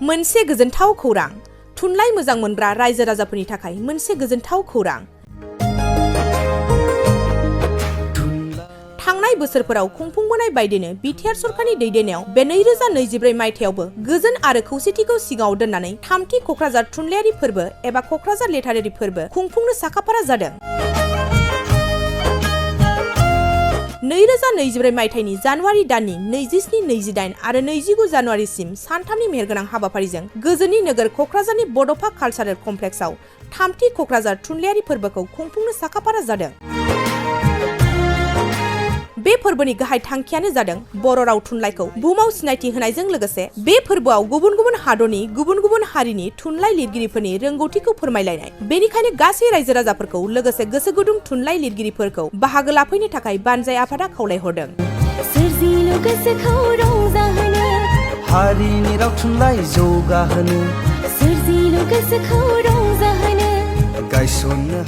मोनसे गोजोनथाव खौरां थुनलाइ मोजां मोनग्रा रायजो राजाफोरनि थाखाय मोनसे गोजोनथाव खौरां। थांनाय बोसोरफोराव खुंफुंबोनाय बायदिनो बिटिआर सरकारनि दैदेननायाव बे 2024 मायथाइयावबो गोजोन आरो खौसेथिखौ सिगाङाव दोननानै थामथि क'क्राझार थुनलाइयारि फोरबो एबा क'क्राझार लिटारेरि फोरबो खुंफुंनो साखाफारा जादों। 2024 मायथाइनि जानुवारि दाननि 27, 28 आरो 29 जानुवारिसिम सानथामनि मेहेरगोनां हाबाफारिजों गोजोननि नोगोर क'क्राझारनि बड'फा कालचारेल कमप्लेक्सआव थामथि क'क्राझार थुनलाइयारि फोरबोखौ खुंफुंनो साखाफारा जादों। बे फोरबोनि गाहाय थांखियानो जादों बर' राव थुनलाइखौ बुहुमाव सिनायथि होनायजों लोगोसे बे फोरबोआव गुबुन गुबुन हादरनि गुबुन गुबुन हारिनि थुनलाइ लिरगिरिफोरनि रोंगौथिखौ फोरमायलायनाय। बेनिखायनो गासै रायजो राजाफोरखौ लोगोसे गोसो गुदुं थुनलाइ लिरगिरिफोरखौ बाहागो लाफैनो थाखाय बानजाय आफादा खावलायहरदों। सोरजिलु गोसोखौ रंजाहोनो हारिनि राव थुनलाइ जौगाहोनो सोरजिलु गोसोखौ रंजाहोनो गायसननो